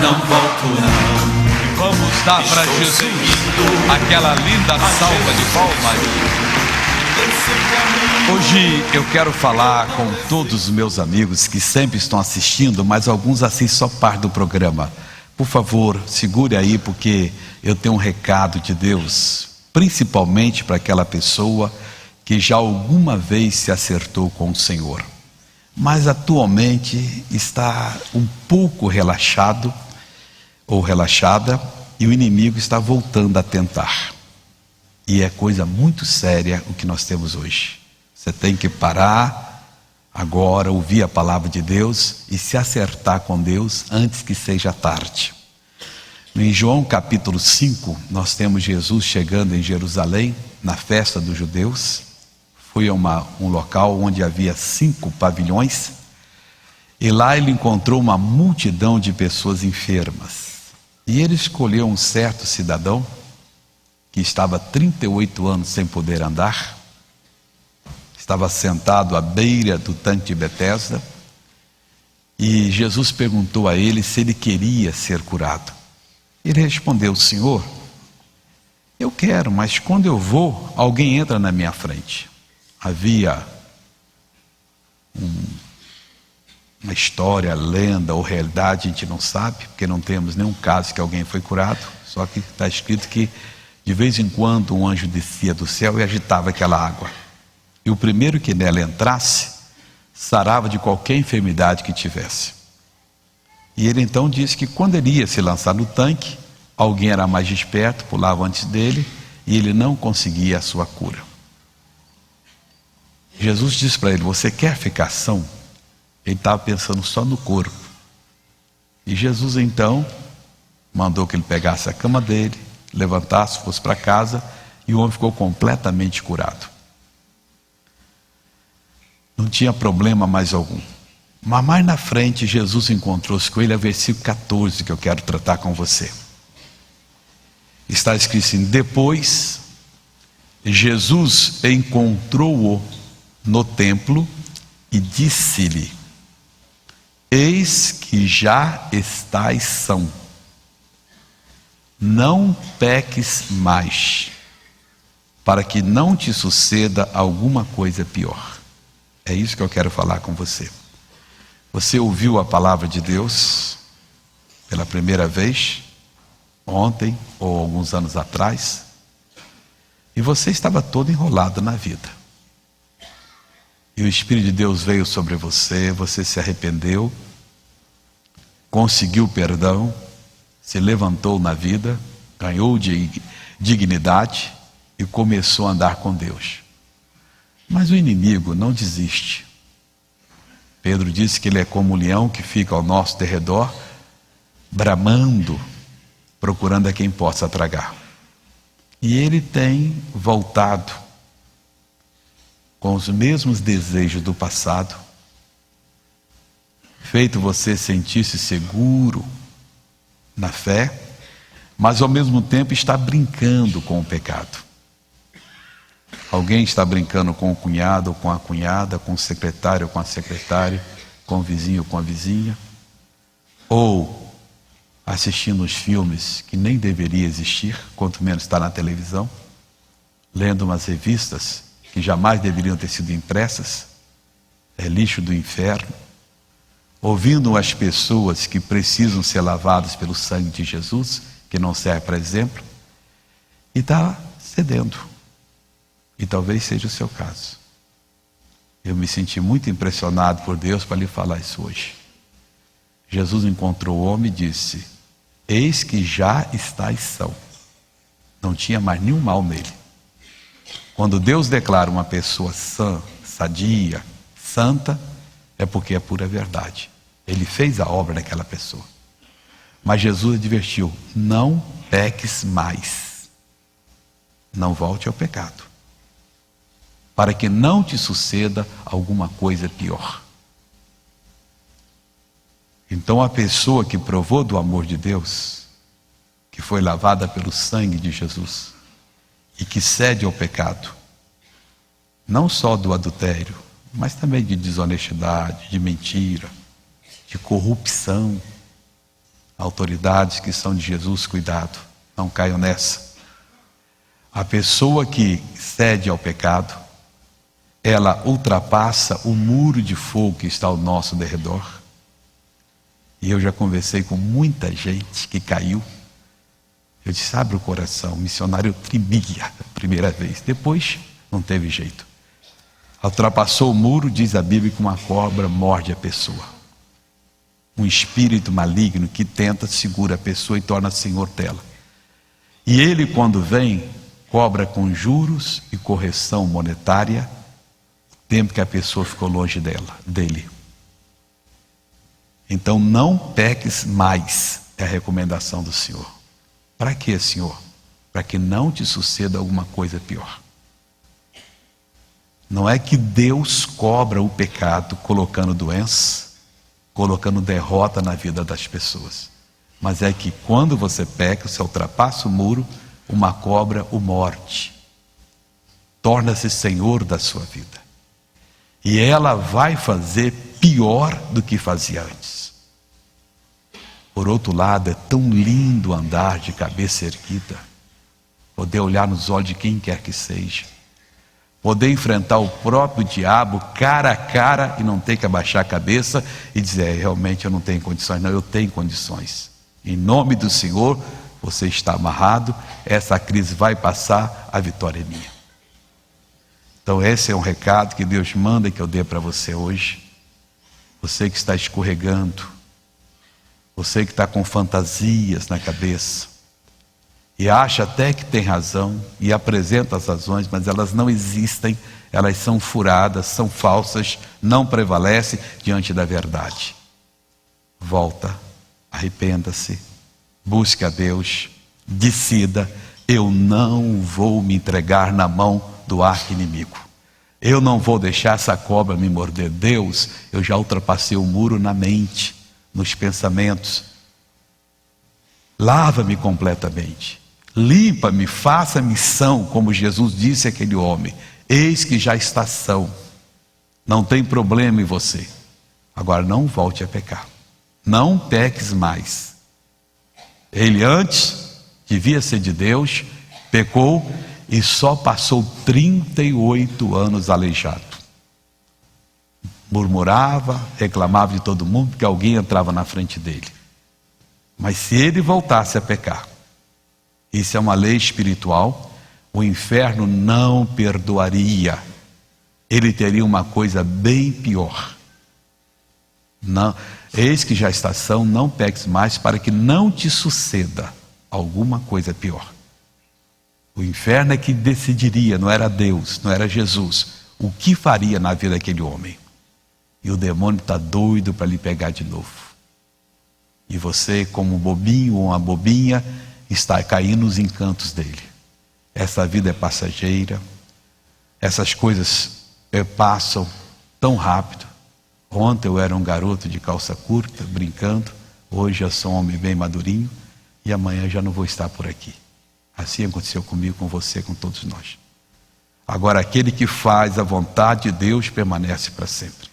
não volto não. Vamos dar para Jesus aquela linda salva de palmas. Hoje eu quero falar com todos os meus amigos que sempre estão assistindo, mas alguns assistem só parte do programa. Por favor, segure aí, porque eu tenho um recado de Deus, principalmente para aquela pessoa que já alguma vez se acertou com o Senhor, mas atualmente está um pouco relaxado ou relaxada, e o inimigo está voltando a tentar. E é coisa muito séria o que nós temos hoje. Você tem que parar agora, ouvir a palavra de Deus e se acertar com Deus antes que seja tarde. Em João capítulo 5, nós temos Jesus chegando em Jerusalém, na festa dos judeus. Foi a um local onde havia 5 pavilhões, e lá ele encontrou uma multidão de pessoas enfermas. E ele escolheu um certo cidadão, que estava 38 anos sem poder andar, estava sentado à beira do tanque de Betesda, e Jesus perguntou a ele se ele queria ser curado. Ele respondeu: Senhor, eu quero, mas quando eu vou, alguém entra na minha frente. Havia uma história, lenda ou realidade, a gente não sabe, porque não temos nenhum caso que alguém foi curado, só que está escrito que de vez em quando um anjo descia do céu e agitava aquela água, e o primeiro que nela entrasse sarava de qualquer enfermidade que tivesse. E ele então disse que quando ele ia se lançar no tanque, alguém era mais esperto, pulava antes dele, e ele não conseguia a sua cura. Jesus disse para ele: você quer ficar são? Ele estava pensando só no corpo. E Jesus então mandou que ele pegasse a cama dele, levantasse, fosse para casa, e o homem ficou completamente curado. Não tinha problema mais algum. Mas mais na frente Jesus encontrou-se com ele, é o versículo 14 que eu quero tratar com você. Está escrito assim: depois Jesus encontrou-o no templo e disse-lhe: eis que já estás são, não peques mais, para que não te suceda alguma coisa pior. É isso que eu quero falar com você. Você ouviu a palavra de Deus pela primeira vez, ontem ou alguns anos atrás, e você estava todo enrolado na vida. E o Espírito de Deus veio sobre você, você se arrependeu, conseguiu perdão, se levantou na vida, ganhou dignidade e começou a andar com Deus. Mas o inimigo não desiste. Pedro disse que ele é como um leão que fica ao nosso derredor, bramando, procurando a quem possa tragar. E ele tem voltado com os mesmos desejos do passado, feito você sentir-se seguro na fé, mas ao mesmo tempo está brincando com o pecado. Alguém está brincando com o cunhado ou com a cunhada, com o secretário ou com a secretária, com o vizinho ou com a vizinha, ou assistindo os filmes que nem deveria existir, quanto menos está na televisão, lendo umas revistas que jamais deveriam ter sido impressas, é lixo do inferno, ouvindo as pessoas que precisam ser lavadas pelo sangue de Jesus, que não serve para exemplo, e está cedendo. E talvez seja o seu caso. Eu me senti muito impressionado por Deus para lhe falar isso hoje. Jesus encontrou o homem e disse: eis que já estás são. Não tinha mais nenhum mal nele. Quando Deus declara uma pessoa sã, sadia, santa, é porque é pura verdade. Ele fez a obra daquela pessoa. Mas Jesus advertiu: não peques mais. Não volte ao pecado, para que não te suceda alguma coisa pior. Então a pessoa que provou do amor de Deus, que foi lavada pelo sangue de Jesus, e que cede ao pecado, não só do adultério, mas também de desonestidade, de mentira, de corrupção, Autoridades que são de Jesus, cuidado, não caiam nessa. A pessoa que cede ao pecado, ela ultrapassa o muro de fogo que está ao nosso derredor. E eu já conversei com muita gente que caiu. Eu disse, abre o coração. O missionário tremia a primeira vez. Depois, não teve jeito. Ultrapassou o muro, diz a Bíblia, que uma cobra morde a pessoa. Um espírito maligno que tenta, segura a pessoa e torna senhor dela. E ele, quando vem, cobra com juros e correção monetária o tempo que a pessoa ficou longe dele. Então não peques mais, é a recomendação do Senhor. Para quê, Senhor? Para que não te suceda alguma coisa pior. Não é que Deus cobra o pecado colocando doença, colocando derrota na vida das pessoas. Mas é que quando você peca, você ultrapassa o muro, uma cobra o morde. Torna-se senhor da sua vida. E ela vai fazer pior do que fazia antes. Por outro lado, é tão lindo andar de cabeça erguida, poder olhar nos olhos de quem quer que seja, poder enfrentar o próprio diabo cara a cara e não ter que abaixar a cabeça e dizer, realmente eu não tenho condições. Não, eu tenho condições. Em nome do Senhor, você está amarrado, essa crise vai passar, a vitória é minha. Então esse é um recado que Deus manda que eu dê para você hoje. Você que está escorregando, você que está com fantasias na cabeça e acha até que tem razão e apresenta as razões, mas elas não existem, elas são furadas, são falsas, não prevalecem diante da verdade. Volta, arrependa-se, busque a Deus, decida, eu não vou me entregar na mão do arqui-inimigo. Eu não vou deixar essa cobra me morder. Deus, eu já ultrapassei o muro na mente, nos pensamentos. Lava-me completamente. Limpa-me, faça-me são, como Jesus disse àquele homem. Eis que já está são. Não tem problema em você. Agora não volte a pecar. Não peques mais. Ele antes devia ser de Deus, pecou e só passou 38 anos aleijado. Murmurava, reclamava de todo mundo porque alguém entrava na frente dele. Mas se ele voltasse a pecar, isso é uma lei espiritual, o inferno não perdoaria. Ele teria uma coisa bem pior. Não, eis que já está são, não peques mais para que não te suceda alguma coisa pior. O inferno é que decidiria, não era Deus, não era Jesus, o que faria na vida daquele homem. E o demônio está doido para lhe pegar de novo. E você, como um bobinho ou uma bobinha, está caindo nos encantos dele. Essa vida é passageira, essas coisas passam tão rápido. Ontem eu era um garoto de calça curta, brincando, hoje eu sou um homem bem madurinho e amanhã já não vou estar por aqui. Assim aconteceu comigo, com você, com todos nós. Agora aquele que faz a vontade de Deus permanece para sempre.